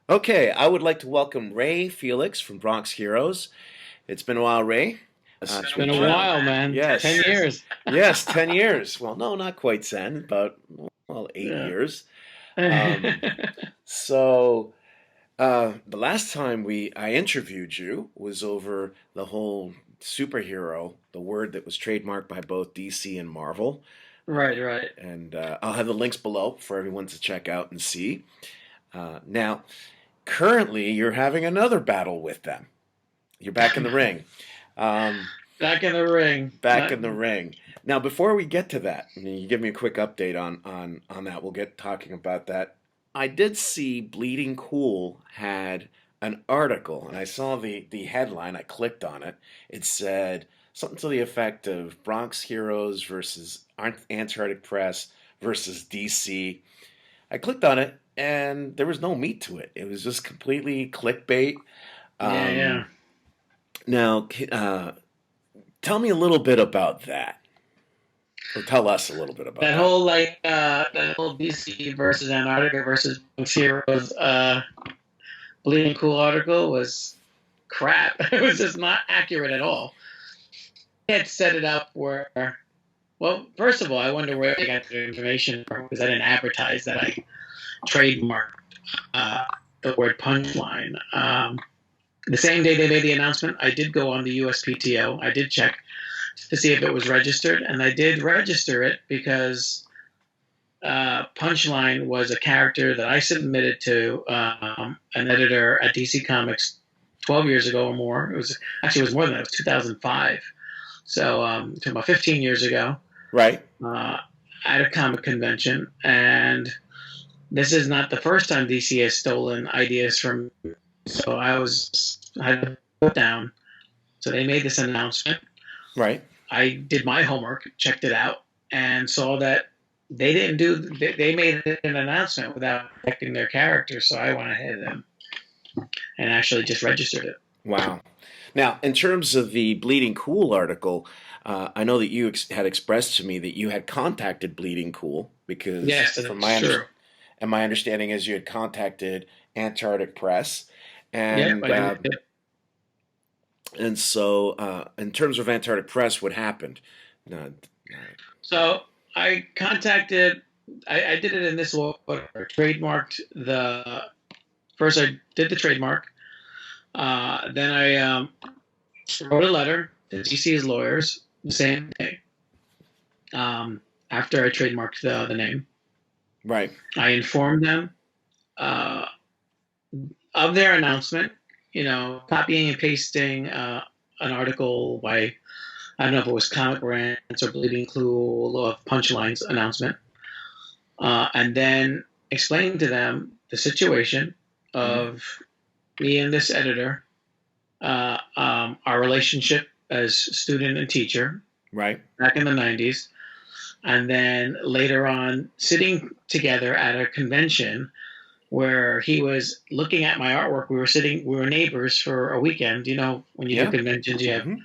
Okay, I would like to welcome Ray Felix from Bronx Heroes. It's been a while, Ray. It's It's been been a a while, while, man. man. Yes, 10 years. yes, 10 years. Well, no, not quite 10, but well, 8 Yeah. years. Um, so the last time I interviewed you was over the whole superhero, the word that was trademarked by both DC and Marvel. Right, right. And I'll have the links below for everyone to check out and see. Now, currently, you're having another battle with them. You're back in the ring. Um, Back in the ring. back Not, in the ring. Now, before we get to that, and you give me a quick update on that. We'll get talking about that. I did see Bleeding Cool had an article, and I saw the headline. I clicked on it. It said something to the effect of Bronx Heroes versus Antarctic Press versus DC. I clicked on it, and there was no meat to it. It was just completely clickbait. yeah, yeah. Um, now, tell me a little bit about that, or tell us a little bit about That that. whole that whole DC versus Antarctica versus Heroes bleeding cool article was crap. It was just not accurate at all. They had set it up where, well, first of all, I wonder where they got their information from because I didn't advertise that I trademarked uh, the word punchline. The same day they made the announcement, I did go on the USPTO. I did check to see if it was registered, and I did register it because Punchline was a character that I submitted to an editor at DC Comics 12 years ago or more. It was more than that. It was 2005. So about 15 years ago, Right? uh, at a comic convention, and this is not the first time DC has stolen ideas from. So I had to put down. So they made this announcement. Right? I did my homework, checked it out, and saw that they made an announcement without protecting their character. So I went ahead and actually just registered it. Wow. Now, in terms of the Bleeding Cool article, I know that you had expressed to me that you had contacted Bleeding Cool because, Yes, that's true. and my understanding is you had contacted Antarctic Press, Yep, and I did. so in terms of Antarctic Press, what happened? Uh, So I contacted. I did it in this order. Trademarked the first. I did the trademark. Then I wrote a letter to DC's lawyers the same day. After I trademarked the name, right? I informed them uh, of their announcement. You know, copying and pasting an article by I don't know if it was Comic Rants or Bleeding Clue of Punchline's announcement, and then explaining to them the situation Mm, of me and this editor, our relationship as student and teacher right? back in the 90s, and then later on sitting together at a convention where he was looking at my artwork. We were neighbors for a weekend. You know, when you do Yeah. conventions, you have. Hmm.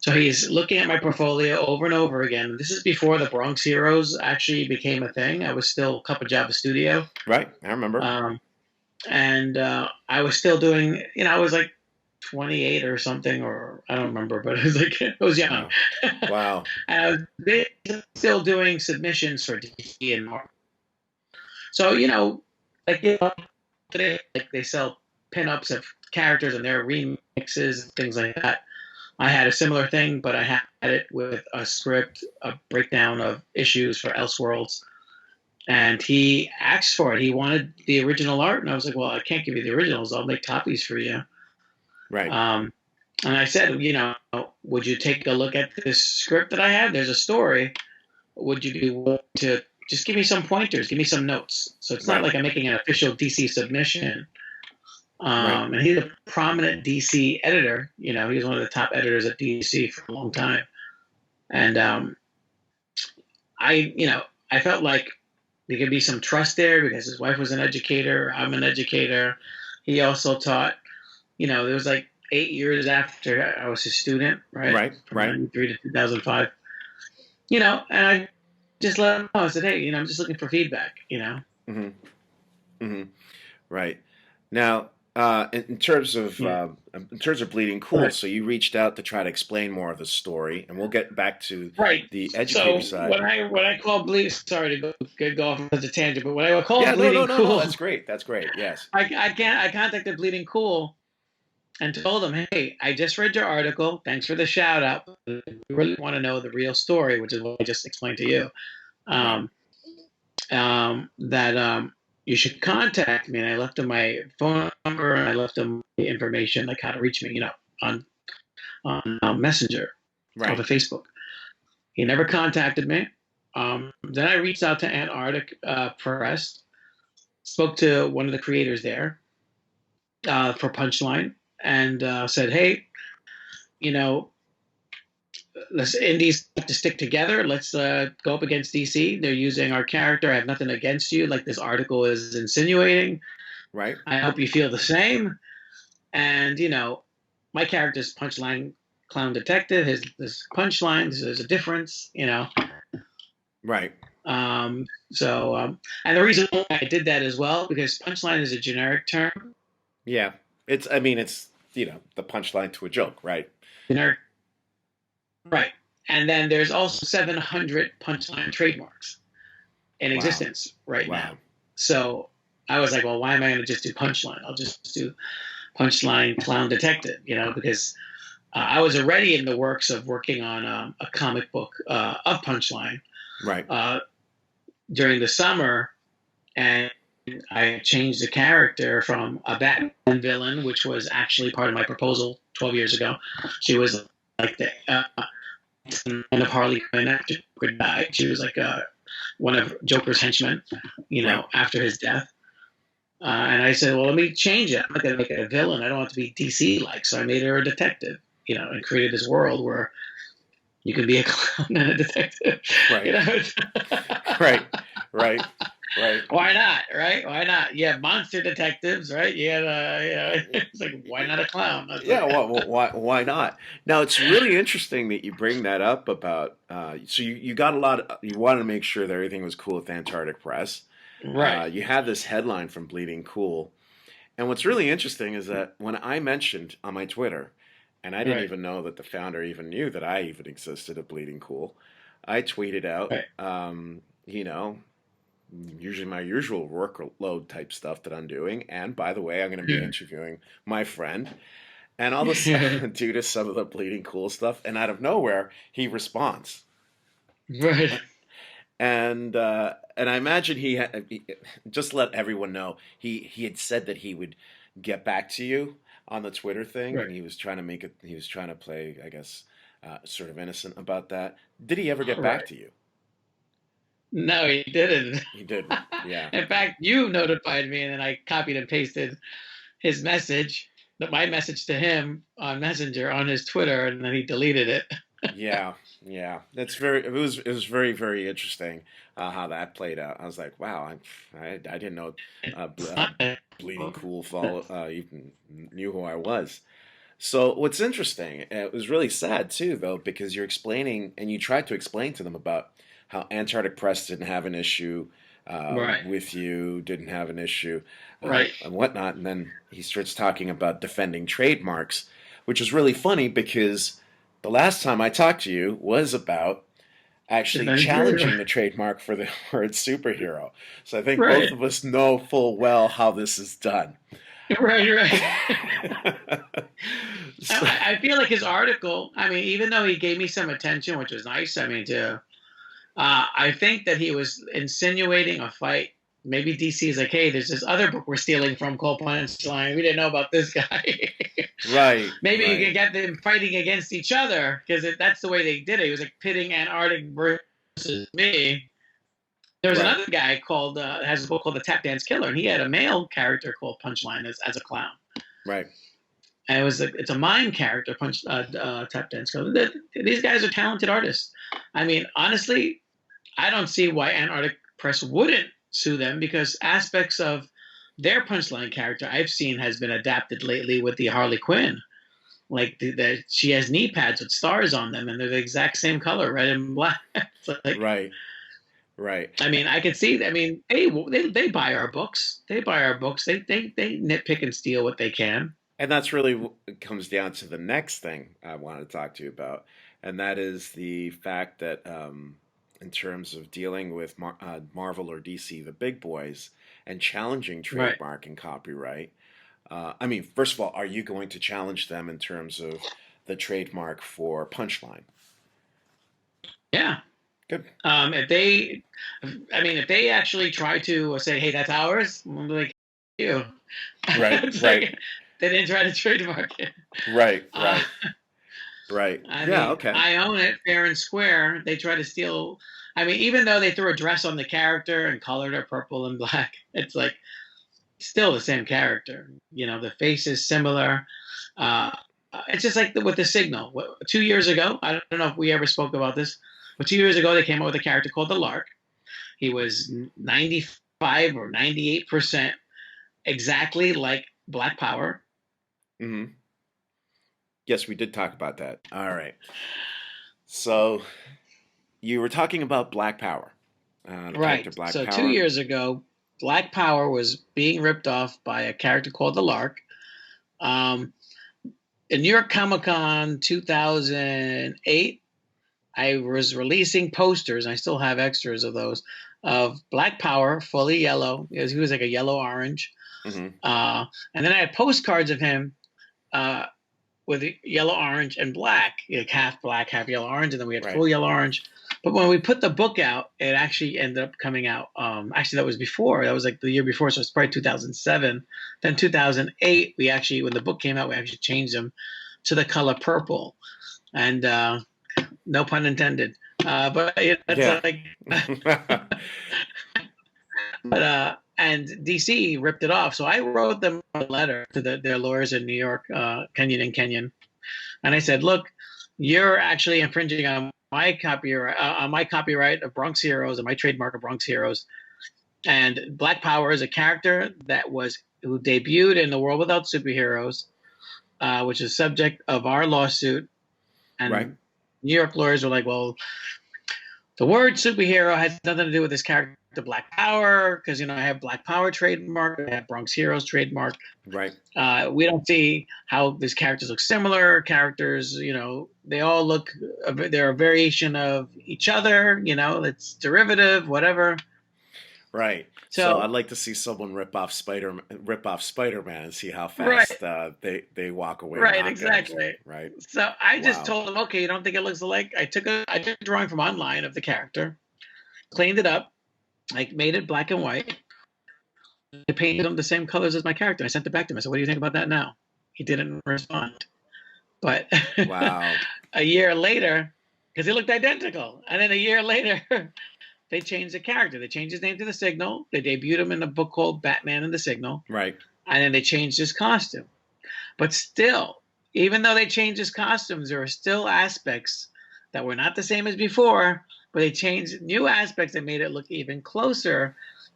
So he's looking at my portfolio over and over again. This is before the Bronx Heroes actually became a thing. I was still a Cup of Java Studio. Right. I remember. Um, and I was still doing, I was like 28 or something, or I don't remember, but it was like, I was young. Wow. Wow. And I was still doing submissions for DC and more. So, like today, like they sell pinups of characters and their remixes and things like that. I had a similar thing, but I had it with a script, a breakdown of issues for Elseworlds. And he asked for it. He wanted the original art, and I was like, "Well, I can't give you the originals. I'll make copies for you." Right. Um, and I said, would you take a look at this script that I have? There's a story. Would you be willing to just give me some pointers, give me some notes? So it's not Right. like I'm making an official DC submission. Right. And he's a prominent DC editor. You know, he was one of the top editors at DC for a long time. And I felt like there could be some trust there because his wife was an educator. I'm an educator. He also taught. It was like 8 years after I was a student, right, Right. from Right. '93 to 2005. And I just let him know. I said, hey, I'm just looking for feedback. Hmm. Hmm. Right. Now, in terms of Bleeding Cool, Right. so you reached out to try to explain more of the story, and we'll get back to Right. the So educator side. when I call bleed, sorry to go off on a tangent, but when I call Yeah, no, no, bleeding no, no. cool, That's great. That's great. Yes. I contacted Bleeding Cool and told them, hey, I just read your article. Thanks for the shout out. We really want to know the real story, which is what I just explained to you. Right. Um, that you should contact me. And I left him my phone number and I left him the information, like how to reach me, on Messenger off Right. of Facebook. He never contacted me. Then I reached out to Antarctic Press, spoke to one of the creators there for Punchline, and said, "Hey, you know, let's indies have to stick together. Let's go up against DC. They're using our character. I have nothing against you, like this article is insinuating. Right. I hope you feel the same. And my character's Punchline clown detective. His this Punchline. There's a difference. Right. And the reason why I did that as well because Punchline is a generic term. Yeah. I mean, it's, the punchline to a joke, right? Generic, right? And then there's also 700 Punchline trademarks in Wow. existence right now. Wow. So I was like, well, why am I going to just do Punchline? I'll just do Punchline Clown Detective, because I was already in the works of working on a comic book of Punchline Right. during the summer, and I changed the character from a Batman villain, which was actually part of my proposal 12 years ago. She was like the end of Harley Quinn after Joker died. She was like one of Joker's henchmen, Right. after his death. And I said, well, let me change it. I'm not going to make it a villain. I don't want it to be DC like. So I made her a detective, and created this world where you can be a clown and a detective. Right. Right. Right. Right. Why not? Right? Why not? You have monster detectives, right? You have, it's like, why not a clown? Yeah, well, why not? Now it's really interesting that you bring that up about. So you got a lot. You wanted to make sure that everything was cool with the Antarctic Press. Right. You had this headline from Bleeding Cool, and what's really interesting is that when I mentioned on my Twitter, and I didn't Right. even know that the founder even knew that I even existed at Bleeding Cool, I tweeted out, Right. usually my usual workload type stuff that I'm doing, and by the way, I'm going to be Yeah. interviewing my friend. And all this due to some of the Bleeding Cool stuff, and out of nowhere, he responds. Right. And I imagine just let everyone know he had said that he would get back to you on the Twitter thing, Right. and he was trying to make it. He was trying to play, I guess, sort of innocent about that. Did he ever get back Right. to you? No, he didn't. He didn't. Yeah. In fact, you notified me, and then I copied and pasted his message, my message to him on Messenger on his Twitter, and then he deleted it. Yeah, yeah. It was very very interesting how that played out. I was like, wow, I didn't know Bleeding Cool even knew who I was. So what's interesting, it was really sad too, though, because you're explaining and you tried to explain to them about how Antarctic Press didn't have an issue Right. with you, didn't have an issue, Right. and whatnot, and then he starts talking about defending trademarks, which is really funny because the last time I talked to you was about actually challenging the trademark for the word superhero. So I think both Right. of us know full well how this is done. Right. Right. So- I feel like his article. I mean, even though he gave me some attention, which was nice. I mean, I think that he was insinuating a fight. Maybe DC is like, hey, there's this other book we're stealing from called Punchline. We didn't know about this guy. right, Maybe you right, can get them fighting against each other because that's the way they did it. He was like pitting Antarctic versus me. There was right, another guy called has a book called The Tap Dance Killer, and he had a male character called Punchline as a clown. right. And it's a mime character, Tap Dance Killer. These guys are talented artists. I mean, honestly, I don't see why Antarctic Press wouldn't sue them because aspects of their Punchline character I've seen has been adapted lately with the Harley Quinn. Like she has knee pads with stars on them, and they're the exact same color, red and black. It's like, Right. Right. I mean, I could see. I mean, they buy our books. They buy our books. They nitpick and steal what they can. And that's really it comes down to the next thing I want to talk to you about, and that is the fact that in terms of dealing with Marvel or DC, the big boys, and challenging Right. trademark and copyright. I mean, first of all, are you going to challenge them in terms of the trademark for Punchline? Yeah. Good. If they, I mean, if they actually try to say, "Hey, that's ours," I'm like, "You." Right. It's Right. like they didn't try to trademark it. Right. Uh, Right. Right. I Yeah. mean, Okay. I own it fair and square. They try to steal. I mean, even though they threw a dress on the character and colored her purple and black, it's like still the same character. You know, the face is similar. Uh, it's just like with the Signal. 2 years ago, I don't know if we ever spoke about this, but 2 years ago they came out with a character called the Lark. He was 95 or 98% exactly like Black Power. Hmm. Yes, we did talk about that. All right. So you were talking about Black Power, the character Right. Black So two Power. years ago, Black Power was being ripped off by a character called the Lark. Um, in New York Comic Con 2008, I was releasing posters, and I still have extras of those, of Black Power, fully yellow. He was like a yellow orange. Hmm. And then I had postcards of him uh, with yellow, orange, and black, half yellow, orange, and then we had Right. full yellow, orange. But when we put the book out, it actually ended up coming out. Actually, that was before. That was like the year before, so it's probably 2007. Then 2008, we actually, when the book came out, we actually changed them to the color purple, and no pun intended. But that's Yeah. like, but and DC ripped it off. So I wrote them a letter to their lawyers in New York, Kenyon and Kenyon, and I said, "Look, you're actually infringing on my copyright of Bronx Heroes and my trademark of Bronx Heroes. And Black Power is a character who debuted in the World Without Superheroes, which is subject of our lawsuit. Right. And New York lawyers were like, well, the word superhero has nothing to do with this character, Black Power, because I have Black Power trademark, I have Bronx Heroes trademark. Right. We don't see how these characters look similar. Characters, they all look, they're a variation of each other. It's derivative, whatever. Right. So I'd So like to see someone rip off Spider-Man, and see how right, fast they walk away right, not going to. exactly. Right. So I just Wow. told him, okay, you don't think it looks alike? I took a drawing from online of the character, cleaned it up, like made it black and white. I painted them the same colors as my character. I sent it back to him. I said, "What do you think about that now?" He didn't respond. But Wow. a year later, because he looked identical, and then a year later, they changed the character. They changed his name to the Signal. They debuted him in a book called Batman and the Signal, Right. and then they changed his costume. But still, even though they changed his costumes, there are still aspects that were not the same as before, but they changed new aspects that made it look even closer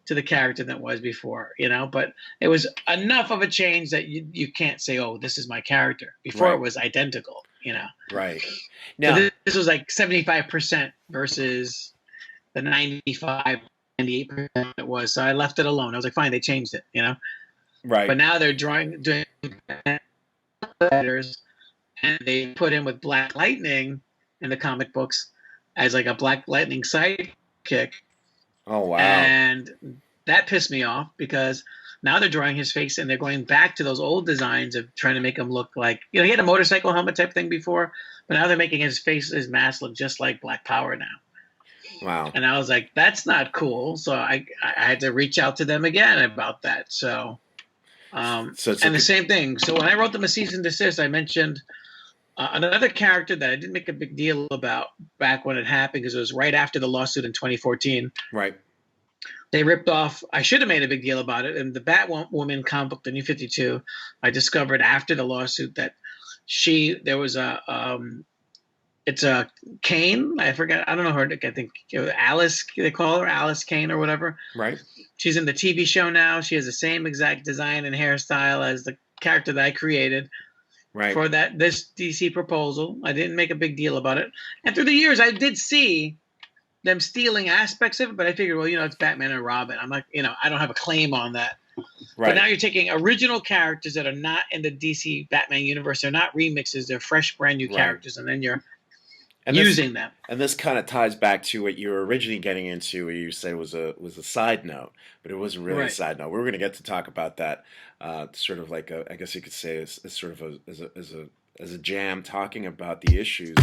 to the character than it was before, But it was enough of a change that you can't say, oh, this is my character. Before it Right. was identical. Right. So Now, this was like 75% versus the 95, 98% it was. So I left it alone. I was like, fine, they changed it. But right. now they're doing letters, and they put him with Black Lightning in the comic books as like a Black Lightning sidekick, Oh, wow. and that pissed me off because now they're drawing his face and they're going back to those old designs of trying to make him look like he had a motorcycle helmet type thing before, but now they're making his mask look just like Black Power now. Wow. And I was like, that's not cool. So I had to reach out to them again about that. So So it's a and the same thing. So when I wrote them a cease and desist, I mentioned another character that I didn't make a big deal about back when it happened because it was right after the lawsuit in 2014. right. They ripped off. I should have made a big deal about it. In the Batwoman comic book, the New 52, I discovered after the lawsuit that there was it's a Kane. I forget. I don't know her. I think Alice. They call her Alice Kane or whatever. Right. She's in the TV show now. She has the same exact design and hairstyle as the character that I created Right. for this DC proposal. I didn't make a big deal about it. And through the years, I did see them stealing aspects of it, but I figured, well, it's Batman and Robin. I'm like, I don't have a claim on that. But now Right. you're taking original characters that are not in the DC Batman universe. They're not remixes. They're fresh, brand new Right. characters, and then you're And this using them. and this kind of ties back to what you were originally getting into, where you say was a side note, but it wasn't really a Right. side note. We were going to get to talk about that, sort of like I guess you could say, as sort of as a jam, talking about the issues